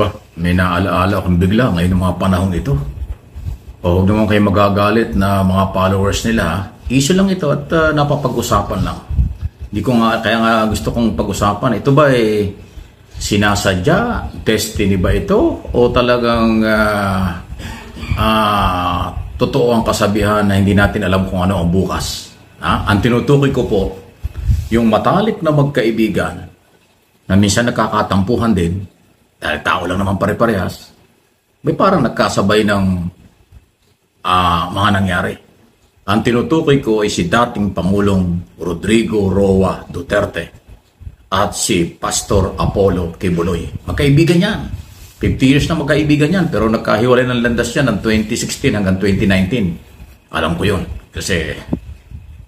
Bah, may naalaala akong bigla ngayon ng mga panahong ito. O huwag naman kayo magagalit na mga followers nila. Ha? Issue lang ito at napapag-usapan lang. Hindi ko nga, kaya nga gusto kong pag-usapan. Ito ba sinasadya? Destiny ba ito? O talagang totoo ang kasabihan na hindi natin alam kung ano ang bukas? Ha? Ang tinutukoy ko po, yung matalik na magkaibigan na minsan nagkakatampuhan din, dahil tao lang naman pare-parehas, may parang nagkasabay ng mga nangyari. Ang tinutukoy ko ay si dating Pangulong Rodrigo Roa Duterte at si Pastor Apollo Kibuloy. Magkaibigan yan. 50 years na magkaibigan yan, pero nagkahiwalay ng landas yan ng 2016 hanggang 2019. Alam ko yun, kasi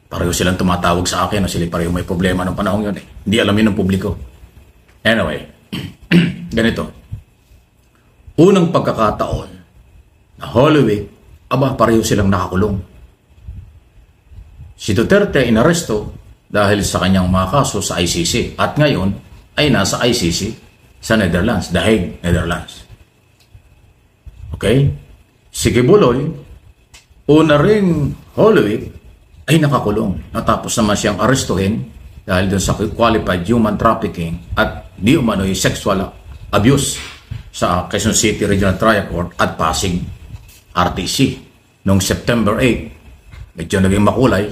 pareho silang tumatawag sa akin na sila pareho may problema ng panahon yun. Hindi alam yun ng publiko. Anyway, ganito. Unang pagkakataon na Holy Week, pareho silang nakakulong. Si Duterte inaresto dahil sa kanyang mga kaso sa ICC at ngayon ay nasa ICC sa Netherlands, The Hague, Netherlands. Okay? Si Kibuloy, una ring Holy Week ay nakakulong. Natapos naman siyang arestuhin dahil dun sa qualified human trafficking at di umano'y sexual abuse sa Quezon City Regional Trial Court at Pasig RTC noong September 8. Medyo naging makulay,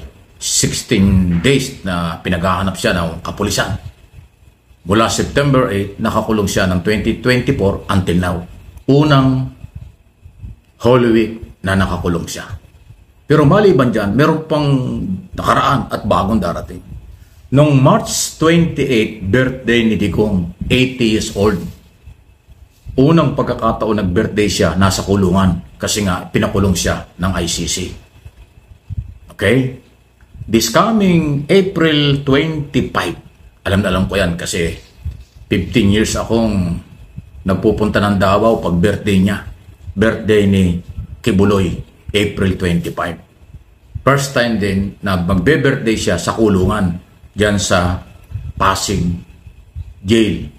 16 days na pinaghahanap siya ng kapulisan. Mula September 8, nakakulong siya ng 2024 until now. Unang Holy Week na nakakulong siya. Pero maliban dyan, meron pang nakaraan at bagong darating. Noong March 28, birthday ni Digong, 80 years old. Unang pagkakataon nag-birthday siya, nasa kulungan kasi nga pinakulong siya ng ICC. Okay? This coming April 25, alam na alam ko yan kasi 15 years akong nagpupunta ng Davao pag birthday niya. Birthday ni Kibuloy, April 25. First time din na magbe-birthday siya sa kulungan diyan sa Pasig Jail.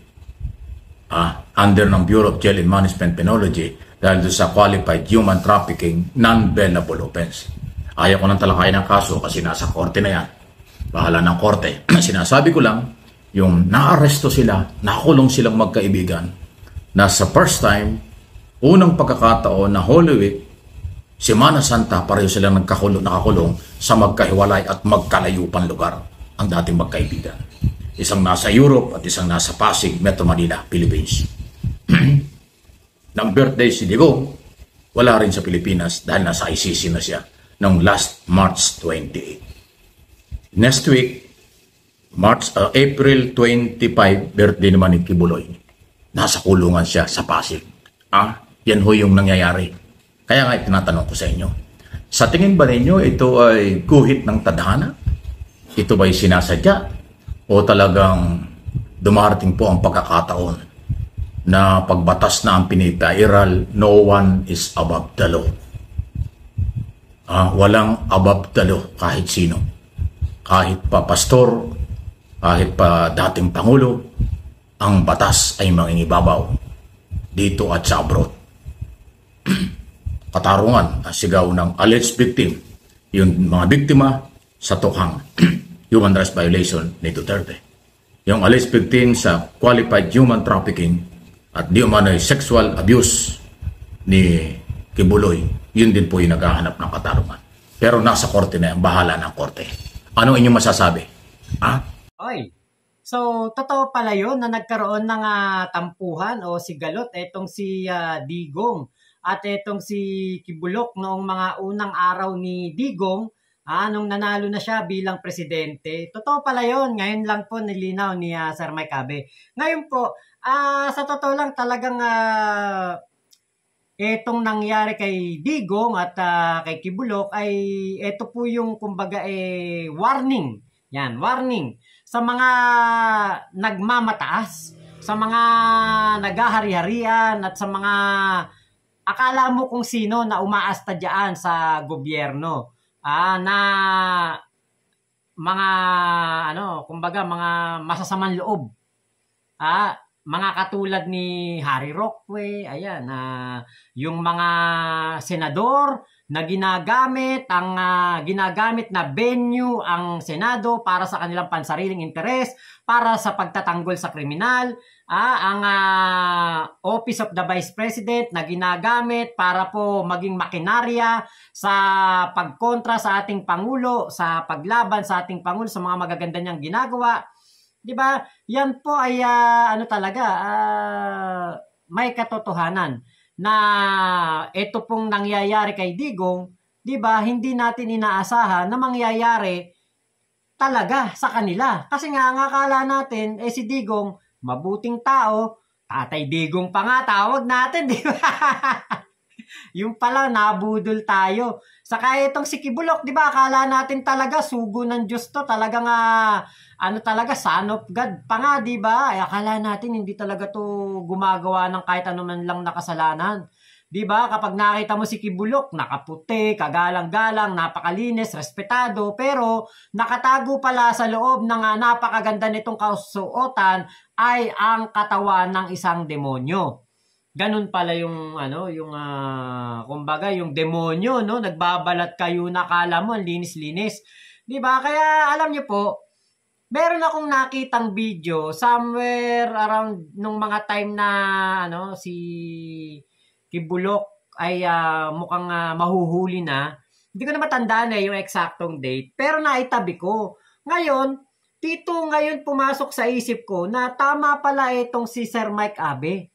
Under ng Bureau of Jail and Management Penology dahil doon sa qualified human trafficking non-bailable offense. Ayaw ko nang talakayin ang kaso kasi nasa korte na yan. Bahala ng korte. Sinasabi ko lang, yung naaresto sila, nakulong silang magkaibigan, na sa first time, unang pagkakataon na Holy Week, Semana Santa, pareho silang nakakulong sa magkahiwalay at magkalayupan lugar ang dating magkaibigan. Isang nasa Europe at isang nasa Pasig, Metro Manila, Philippines. Nang birthday si Digong, wala rin sa Pilipinas dahil nasa ICC na siya noong last March 28. Next week, April 25, birthday naman ni Kibuloy. Nasa kulungan siya sa Pasig. Yan ho yung nangyayari. Kaya nga tinatanong ko sa inyo. Sa tingin ba ninyo ito ay guhit ng tadhana? Ito ba'y sinasadya? O talagang dumarating po ang pagkakataon na pagbatas na ang pinipairal, no one is above the law. Walang above the law kahit sino. Kahit pa pastor, kahit pa dating pangulo, ang batas ay mangingibabaw dito at sa abroad. Katarungan, sigaw ng alleged victim, yung mga biktima sa tukhang human rights violation ni Duterte. Yung alleged victim sa qualified human trafficking at di umano'y sexual abuse ni Kibuloy, yun din po yung naghahanap ng katarungan. Pero nasa korte na yan, bahala ng korte. Ano inyong masasabi? Oy, so totoo pala yun na nagkaroon ng tampuhan o sigalot etong si Digong at etong si Kibulok noong mga unang araw ni Digong nung nanalo na siya bilang presidente. Totoo pala yun. Ngayon lang po nilinaw ni Sir Mike Abe. Ngayon po, sa totoo lang talagang etong nangyari kay Digong at kay Kibulok ay eto po yung kumbaga warning. Yan, warning sa mga nagmamataas, sa mga naghahari-harian at sa mga akala mo kung sino na umaasta diyan sa gobyerno. Na mga kumbaga mga masasamang loob. mga katulad ni Harry Roque, ayan, yung mga senador na ginagamit na venue ang Senado para sa kanilang pansariling interes, para sa pagtatanggol sa kriminal, ang Office of the Vice President na ginagamit para po maging makinarya sa pagkontra sa ating Pangulo, sa paglaban sa ating Pangulo, sa mga magaganda niyang ginagawa. 'Di ba? Yan po ay may katotohanan na ito pong nangyayari kay Digong, 'di ba? Hindi natin inaasahan na mangyayari talaga sa kanila. Kasi nga ang akala natin si Digong mabuting tao, Tatay Digong pa nga tawag natin, 'di ba? Yung pala nabudol tayo. Saka itong si Kibulok, 'di ba? Akala natin talaga sugo ng Diyos 'to, talagang talaga son of God pa nga, 'di ba? Ay akala natin hindi talaga 'to gumagawa ng kahit anuman lang na kasalanan. 'Di ba? Kapag nakita mo si Kibulok, nakaputi, kagalang-galang, napakalinis, respetado, pero nakatago pala sa loob ng napakaganda nitong kasuotan ay ang katawan ng isang demonyo. Ganun pala yung kumbaga yung demonyo, no, nagbabalat kayo, nakala mo ang linis-linis. 'Di ba? Kaya alam niyo po, meron akong nakitang video somewhere around nung mga time na si Kibulok ay mukhang mahuhuli na. Hindi ko na matandaan yung eksaktong date, pero naitabi ko. Ngayon, ngayon pumasok sa isip ko na tama pala itong si Sir Mike Abe.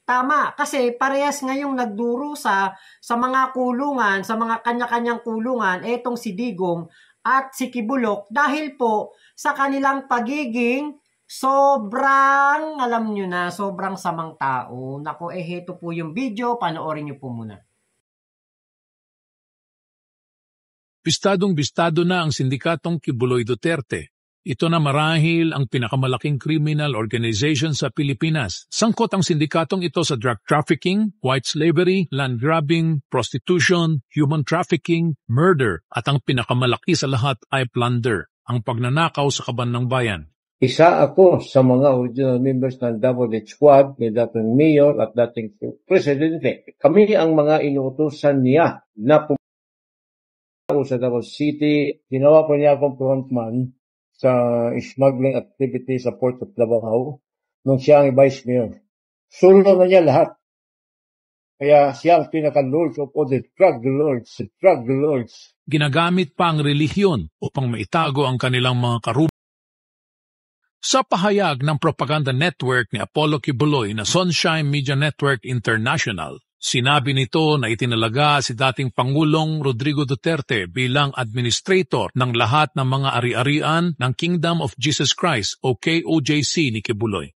Tama, kasi parehas ngayong nagdurusa sa mga kulungan, sa mga kanya-kanyang kulungan, etong si Digong at si Kibulok dahil po sa kanilang pagiging sobrang, alam nyo na, sobrang samang tao. Naku, heto po yung video, panoorin nyo po muna. Bistadong-bistado na ang sindikatong Kibuloy Duterte. Ito na marahil ang pinakamalaking criminal organization sa Pilipinas. Sangkot ang sindikatong ito sa drug trafficking, white slavery, land grabbing, prostitution, human trafficking, murder, at ang pinakamalaki sa lahat ay plunder, ang pagnanakaw sa kaban ng bayan. Isa ako sa mga original members ng Double H Squad ni dating Mayor at dating Presidente. Kami ang mga inuutusan niya na pumunta sa Davao City. Ginawa po niya akong frontman sa smuggling activity sa Port of Davao nung siya ang Vice Mayor. Solo na niya lahat. Kaya siya ang pinaka-lords of all the drug lords. Ginagamit pa ang relihiyon upang maitago ang kanilang mga karuma. Sa pahayag ng propaganda network ni Apollo Kibuloy na Sunshine Media Network International, sinabi nito na itinalaga si dating Pangulong Rodrigo Duterte bilang administrator ng lahat ng mga ari-arian ng Kingdom of Jesus Christ o KOJC ni Kibuloy.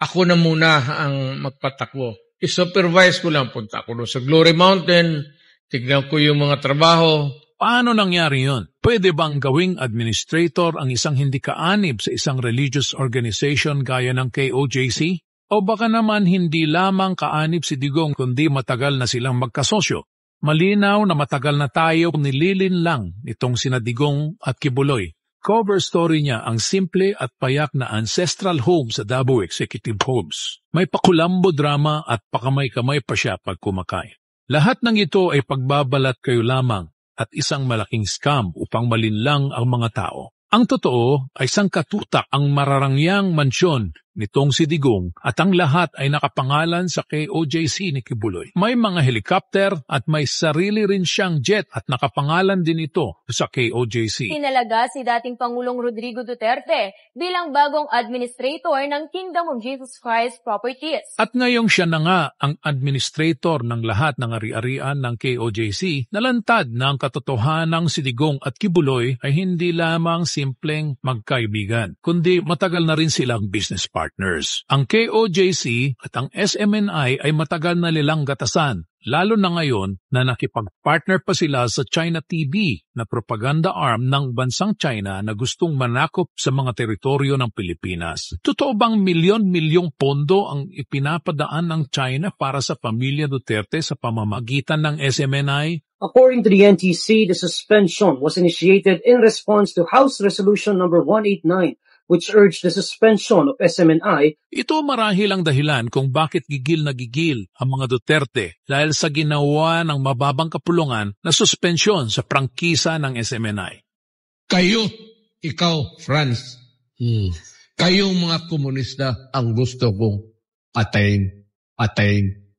Ako na muna ang magpatakbo. I-supervise ko lang, punta ako sa Glory Mountain, tignan ko yung mga trabaho. Paano nangyari yon? Pwede bang gawing administrator ang isang hindi kaanib sa isang religious organization gaya ng KOJC? O baka naman hindi lamang kaanib si Digong kundi matagal na silang magkasosyo? Malinaw na matagal na tayo nililin lang nitong sina Digong at Kibuloy. Cover story niya ang simple at payak na ancestral home sa Davao Executive Homes. May pakulambo drama at pakamay-kamay pa siya pag kumakain. Lahat ng ito ay pagbabalat kayo lamang at isang malaking scam upang malinlang ang mga tao. Ang totoo ay sangkatutak ang mararangyang mansyon nitong si Digong at ang lahat ay nakapangalan sa KOJC ni Kibuloy. May mga helicopter at may sarili rin siyang jet at nakapangalan din ito sa KOJC. Tinalaga si dating Pangulong Rodrigo Duterte bilang bagong administrator ng Kingdom of Jesus Christ Properties. At ngayong siya na nga ang administrator ng lahat ng ari-arian ng KOJC, nalantad na ang katotohanang si Digong at Kibuloy ay hindi lamang simpleng magkaibigan, kundi matagal na rin silang business partners. Ang KOJC at ang SMNI ay matagal na nilang gatasan, lalo na ngayon na nakipag-partner pa sila sa China TV na propaganda arm ng bansang China na gustong manakop sa mga teritoryo ng Pilipinas. Totoo bang milyon-milyong pondo ang ipinapadaan ng China para sa pamilya Duterte sa pamamagitan ng SMNI? According to the NTC, the suspension was initiated in response to House Resolution number 189, which urged the suspension of SMNI. Ito marahil ang dahilan kung bakit gigil na gigil ang mga Duterte dahil sa ginawa ng mababang kapulungan na suspensyon sa prangkisa ng SMNI. Kayo, ikaw, Franz, kayong mga komunista ang gusto kong patayin.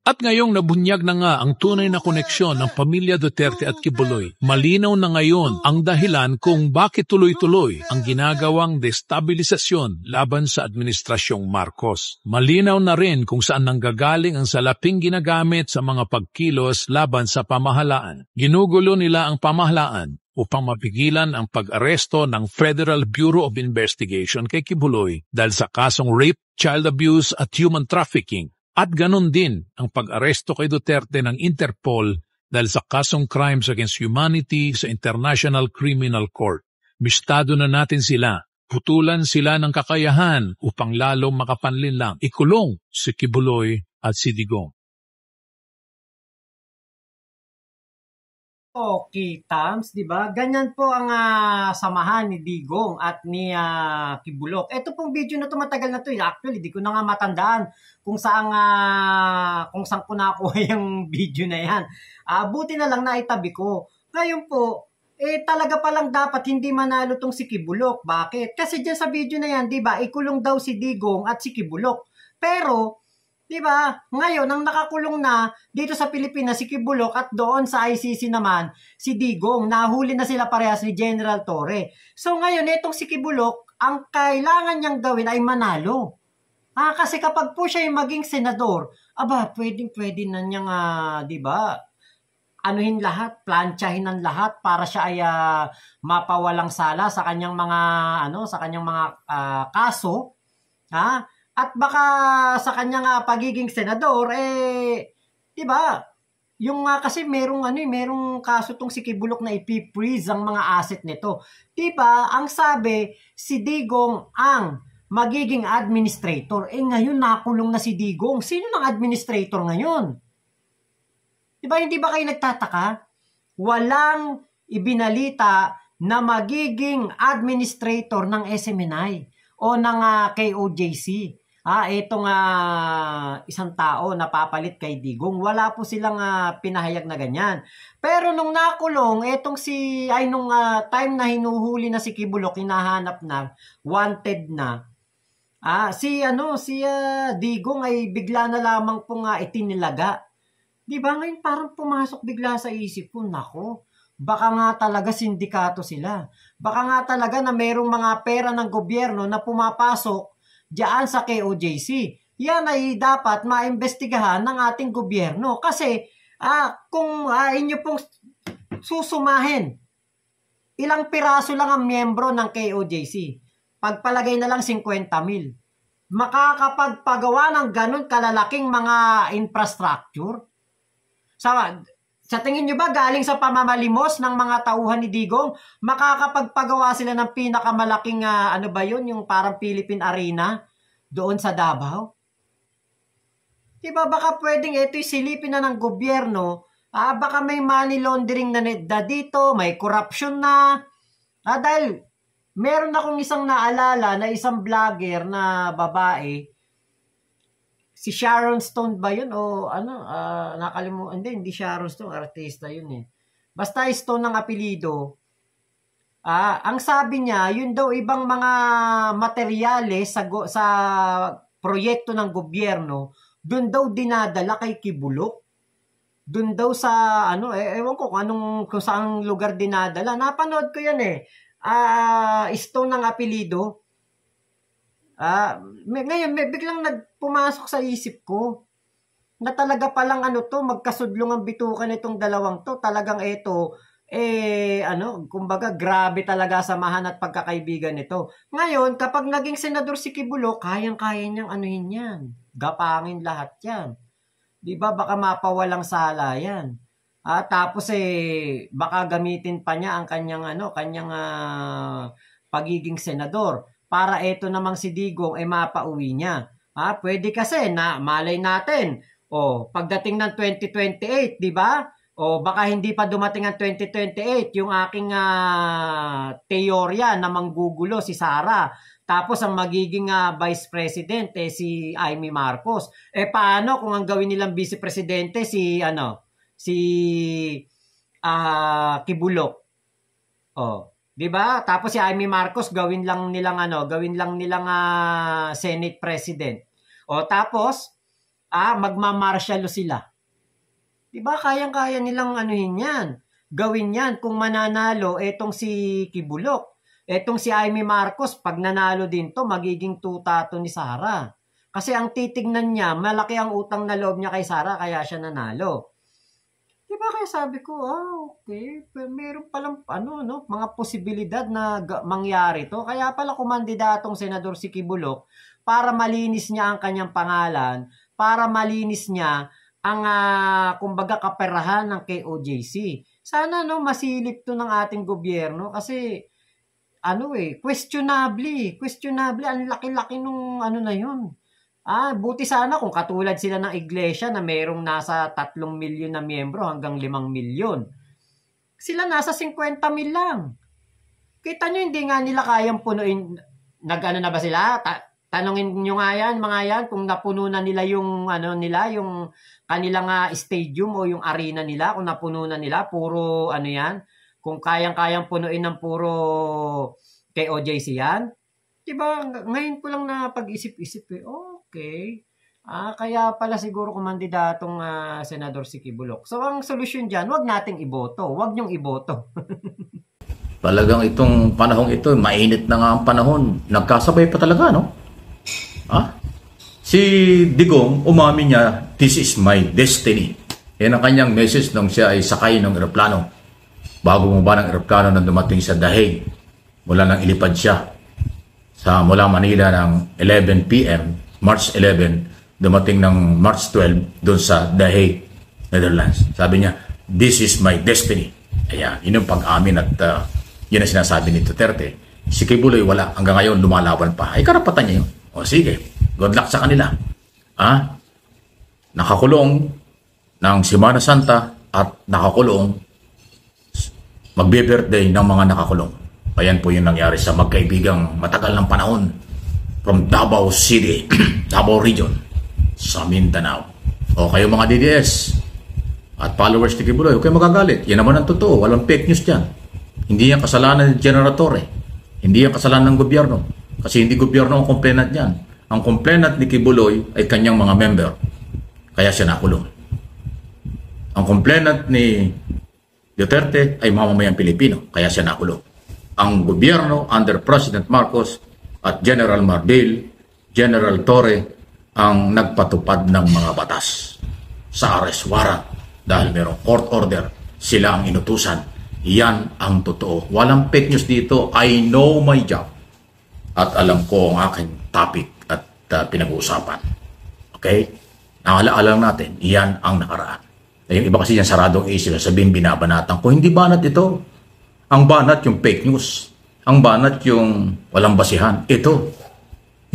At ngayong nabunyag na nga ang tunay na koneksyon ng pamilya Duterte at Kibuloy, malinaw na ngayon ang dahilan kung bakit tuloy-tuloy ang ginagawang destabilisasyon laban sa Administrasyong Marcos. Malinaw na rin kung saan nanggagaling ang salaping ginagamit sa mga pagkilos laban sa pamahalaan. Ginugulo nila ang pamahalaan upang mapigilan ang pag-aresto ng Federal Bureau of Investigation kay Kibuloy dahil sa kasong rape, child abuse at human trafficking. At ganon din ang pag-aresto kay Duterte ng Interpol dahil sa kasong crimes against humanity sa International Criminal Court. Bistado na natin sila. Putulan sila ng kakayahan upang lalong makapanlinlang ikulong si Kibuloy at si Digong. Okay, Tams, di ba? Ganyan po ang samahan ni Digong at ni Kibulok. Ito pong video na to matagal na to. Actually, di ko na nga matandaan kung saan ko nakuha yung video na yan. Buti na lang na itabi ko. Ngayon po, talaga palang dapat hindi manalo tong si Kibulok. Bakit? Kasi dyan sa video na yan, di ba, ikulong daw si Digong at si Kibulok. Pero, di ba, ngayon, ang nakakulong na dito sa Pilipinas si Kibulok at doon sa ICC naman, si Digong. Nahuli na sila parehas ni General Torre. So ngayon, itong si Kibulok, ang kailangan niyang gawin ay manalo. Kasi kapag po siya yung maging senador, pwede na niyang, di ba, anuhin lahat, plantsahin ang lahat para siya ay mapawalang sala sa kanyang mga, kaso. At baka sa kanyang pagiging senador, di ba? Yung kasi merong kaso tong si Kibulok na ipi-freeze ang mga asset nito. Di ba? Ang sabi, si Digong ang magiging administrator. Ngayon nakulong na si Digong. Sino ng administrator ngayon? Di ba? Hindi ba kayo nagtataka? Walang ibinalita na magiging administrator ng SMNI o ng KOJC. Itong isang tao na papalit kay Digong. Wala po silang pinahayag na ganyan. Pero nung nakulong, nung time na hinuhuli na si Kibulok, hinahanap na, wanted na, si Digong ay bigla na lamang pong itinilaga. Di ba ngayon parang pumasok bigla sa isip ko, nako, baka nga talaga sindikato sila. Baka nga talaga na merong mga pera ng gobyerno na pumapasok diyan sa KOJC. Yan ay dapat maimbestigahan ng ating gobyerno. Kasi kung inyo pong susumahin, ilang piraso lang ang miyembro ng KOJC. Pagpalagay na lang 50,000. Makakapagpagawa ng ganun kalalaking mga infrastructure? Sa tingin nyo ba galing sa pamamalimos ng mga tauhan ni Digong, makakapagpagawa sila ng pinakamalaking yung parang Philippine Arena doon sa Davao? Diba baka pwedeng ito'y silipin na ng gobyerno, baka may money laundering na dito, may corruption na. Dahil meron akong isang naalala na isang vlogger na babae, si Sharon Stone ba yun? O nakalimutan. Hindi Sharon Stone, artista yun eh. Basta Stone ng apelido. Ang sabi niya, yun daw ibang mga materyales sa proyekto ng gobyerno, dun daw dinadala kay Kibulok. Dun daw sa, ewan ko kung saang lugar dinadala. Napanood ko yan eh. Stone ng apelido. Ngayon, biglang nagpumasok sa isip ko na talaga palang magkasudlong ang bitukan itong dalawang to. Talagang kumbaga grabe talaga samahan at pagkakaibigan nito. Ngayon, kapag naging senador si Kibulok, kayang-kaya niyang anuhin yan. Gapangin lahat yan. Diba? Baka mapawalang sala yan. Tapos baka gamitin pa niya ang kanyang pagiging senador para eto namang si Digong mapauwi niya. Pwede kasi na malay natin. Pagdating ng 2028, di ba? Baka hindi pa dumating ang 2028 yung aking teorya na manggugulo si Sara. Tapos ang magiging vice president si Amy Marcos. Paano kung ang gawin nilang vice presidente si Kibulok? Oh, 'di ba? Tapos si Amy Marcos gawin lang nilang Senate president. O tapos magma-martial sila. 'Di ba? Kayang-kaya nilang anuhin 'yan. Gawin 'yan kung mananalo etong si Kibulok. Etong si Amy Marcos pag nanalo din to magiging tuta to ni Sara. Kasi ang titignan niya, malaki ang utang na loob niya kay Sara kaya siya nanalo. 'Di ba kaya sabi ko, okay, meron palang mga posibilidad na mangyari to. Kaya pala kumandidatong senador si Kibulok para malinis niya ang kanyang pangalan, para malinis niya ang kumbaga kaperahan ng KOJC. Sana masilip to ng ating gobyerno kasi questionable ang laki-laki nung na yun. Buti sana kung katulad sila ng iglesia na mayroong nasa 3 milyon na miyembro hanggang 5 milyon. Sila nasa 50 mil lang. Kita nyo, hindi nga nila kayang punuin. Na ba sila? Tanungin nyo nga yan, mga yan, kung napuno na nila yung yung kanilang stadium o yung arena nila, kung napuno na nila, puro yan, kung kayang-kayang punuin ng puro KOJC yan. Diba, ngayon ko lang na pag-isip-isip okay. Kaya pala siguro kumandidatong senador si Kibulok. So, ang solusyon dyan, wag nating iboto. Wag nyong iboto. Talagang itong panahong ito, mainit na nga ang panahon. Nagkasabay pa talaga, no? Si Digong, umamin niya, this is my destiny. Yan ang kanyang message nung siya ay sakay ng eroplano. Bago mo ba ng eroplano nang dumating sa Dahig, mula nang ilipad siya mula Manila ng 11 p.m., March 11, dumating ng March 12 doon sa Dahig, Netherlands. Sabi niya, this is my destiny. Ayan, yun yung pag-amin at yun ang sinasabi ni Duterte. Si Kibuloy wala, hanggang ngayon lumalaban pa. Ay karapatan niya yun. O sige, good luck sa kanila. Nakakulong ng Semana Santa at nakakulong magbe-birthday ng mga nakakulong. Ayan po yung nangyari sa magkaibigang matagal ng panahon from Davao City, Davao Region, sa Mindanao. O kayo mga DDS at followers ni Kibuloy, huwag kayo magagalit. Yan naman ang totoo. Walang fake news dyan. Hindi yan kasalanan ng General Torre. Hindi yan kasalanan ng gobyerno. Kasi hindi gobyerno ang complainant dyan. Ang complainant ni Kibuloy ay kanyang mga member. Kaya siya nakulong. Ang complainant ni Duterte ay mamamayang Pilipino. Kaya siya nakulong. Ang gobyerno under President Marcos at General Marbil, General Torre ang nagpatupad ng mga batas sa arrest warrant dahil mayroong court order. Sila ang inutusan. Yan ang totoo. Walang fake news dito. I know my job. At alam ko ang aking topic at pinag-uusapan. Okay? Naala-alam natin, yan ang nakaraan. Yung iba kasi yan saradong isip, sabihin binabanatan ko. Hindi banat ito. Ang banat yung fake news. Ang banat yung walang basihan. Ito,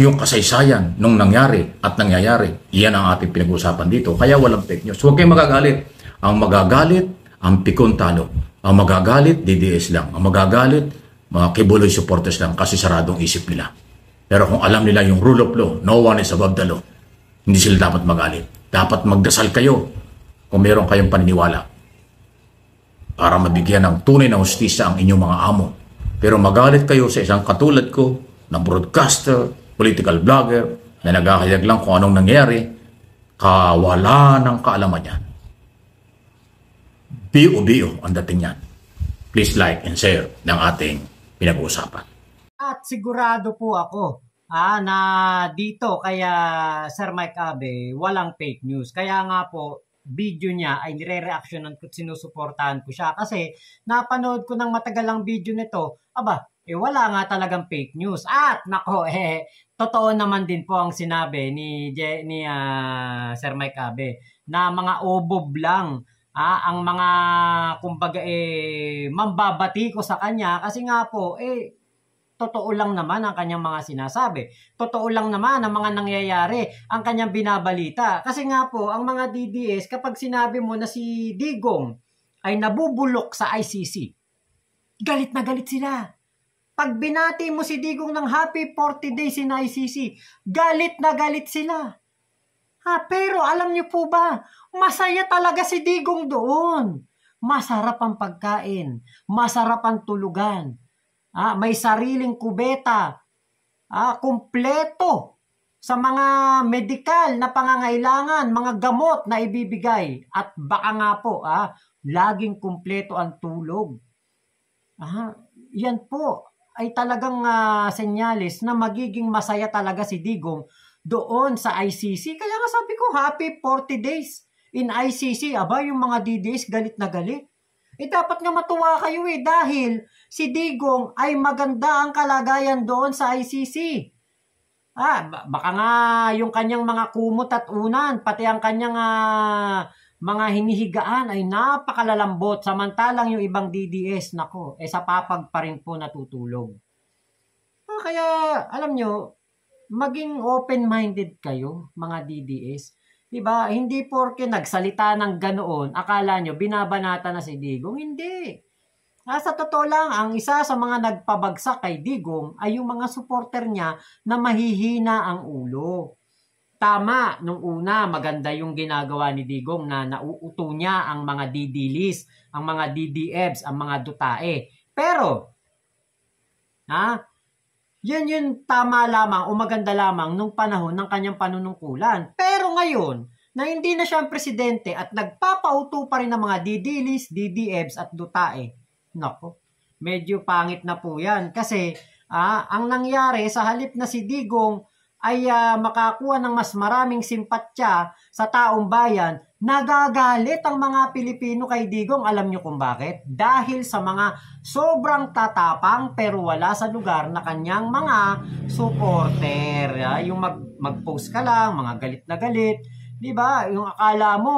yung kasaysayan nung nangyari at nangyayari. Yan ang ating pinag-uusapan dito. Kaya walang fake news. Huwag kayong magagalit. Ang magagalit, ang pikuntano. Ang magagalit, DDS lang. Ang magagalit, mga Kibuloy supporters lang kasi saradong isip nila. Pero kung alam nila yung rule of law, no one is above the law, hindi sila dapat magalit. Dapat magdasal kayo kung meron kayong paniniwala para mabigyan ng tunay na hustisya ang inyong mga amo. Pero magalit kayo sa isang katulad ko na broadcaster, political blogger, na naghahayag lang kung anong nangyari, wala ng kaalaman yan. Bio-bio ang dating yan. Please like and share ng ating pinag-uusapan. At sigurado po ako na dito kaya Sir Mike Abe walang fake news. Kaya nga po video niya ay nire-reactionan ko, sinusuportahan ko siya kasi napanood ko ng matagalang video nito. Wala nga talagang fake news. At nako, totoo naman din po ang sinabi ni Sir Mike Abe na mga obob lang ang mga kumbaga mambabati ko sa kanya kasi nga po totoo lang naman ang kanyang mga sinasabi. Totoo lang naman ang mga nangyayari, ang kanyang binabalita. Kasi nga po, ang mga DDS, kapag sinabi mo na si Digong ay nabubulok sa ICC, galit na galit sila. Pag binati mo si Digong ng happy 40 days in ICC, galit na galit sila. Pero alam niyo po ba, masaya talaga si Digong doon. Masarap ang pagkain, masarap ang tulugan, may sariling kubeta, kumpleto sa mga medikal na pangangailangan, mga gamot na ibibigay. At baka nga po, laging kumpleto ang tulog. Yan po ay talagang senyales na magiging masaya talaga si Digong doon sa ICC. Kaya nga sabi ko, happy 40 days in ICC. Yung mga DDS galit na galit. Dapat nga matuwa kayo dahil si Digong ay maganda ang kalagayan doon sa ICC. Baka nga yung kanyang mga kumot at unan, pati ang kanyang mga hinihigaan ay napakalalambot. Samantalang yung ibang DDS, sa papag pa rin po natutulog. Kaya, alam nyo, maging open-minded kayo, mga DDS. Diba? Hindi porke nagsalita ng ganoon, akala nyo, binabanata na si Digong. Hindi. Sa totoo lang, ang isa sa mga nagpabagsak kay Digong ay yung mga supporter niya na mahihina ang ulo. Tama, nung una, maganda yung ginagawa ni Digong na nauuto niya ang mga DDLs, ang mga DDEBs, ang mga dutae. Pero, yan yung tama lamang o maganda lamang nung panahon ng kanyang panunungkulan. Pero ngayon, na hindi na siya ang presidente at nagpapauto pa rin ng mga DDLs, DDEBs at dutae, medyo pangit na po yan. Kasi, ang nangyari sa halip na si Digong ay makakuha ng mas maraming simpatya sa taong bayan, nagagalit ang mga Pilipino kay Digong. Alam nyo kung bakit? Dahil sa mga sobrang tatapang pero wala sa lugar na kanyang mga supporter. Yung mag-post ka lang, mga galit na galit. Diba? Yung akala mo,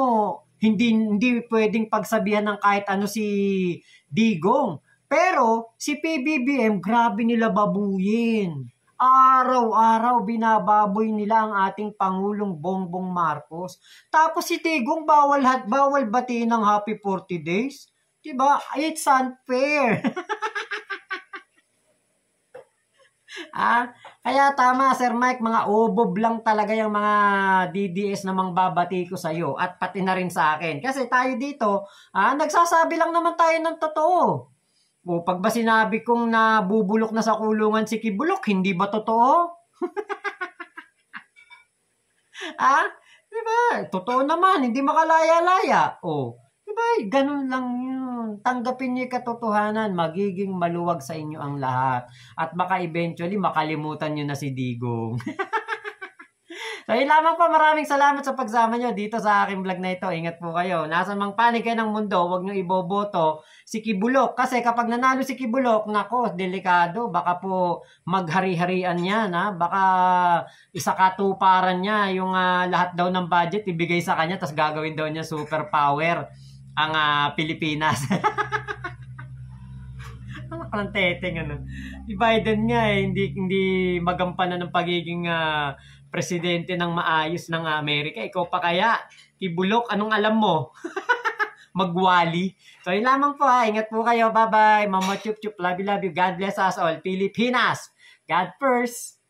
hindi pwedeng pagsabihan ng kahit ano si Digong. Pero si PBBM, grabe nila babuyin. Araw-araw binababoy nila ang ating Pangulong Bongbong Marcos. Tapos si Digong bawal batiin ng happy 40 days. Diba? It's unfair. Kaya tama, Sir Mike, mga obob lang talaga yung mga DDS na mangbabati ko sa iyo at pati na rin sa akin. Kasi tayo dito, nagsasabi lang naman tayo ng totoo. Pag ba sinabi kong nabubulok na sa kulungan si Kibulok, hindi ba totoo? Diba? Totoo naman, hindi makalaya-laya. Diba? Ganun lang yun. Tanggapin niyo yung katotohanan, magiging maluwag sa inyo ang lahat. At baka eventually makalimutan niyo na si Digong. So, yun lamang po. Maraming salamat sa pagsama nyo dito sa aking vlog na ito. Ingat po kayo. Nasa mang panig kayo ng mundo, huwag nyo iboboto si Kibulok. Kasi kapag nanalo si Kibulok, delikado. Baka po maghari-harian yan. Baka isakatuparan niya yung lahat daw ng budget ibigay sa kanya, tapos gagawin daw niya superpower ang Pilipinas. Ang teteng, Si Biden nga hindi magampanan ng pagiging presidente ng maayos ng Amerika. Ikaw pa kaya? Kibulok, anong alam mo? Magwali. So, yun lamang po. Ingat po kayo. Bye-bye. Mama chup chup. Love you, love you. God bless us all. Pilipinas. God first.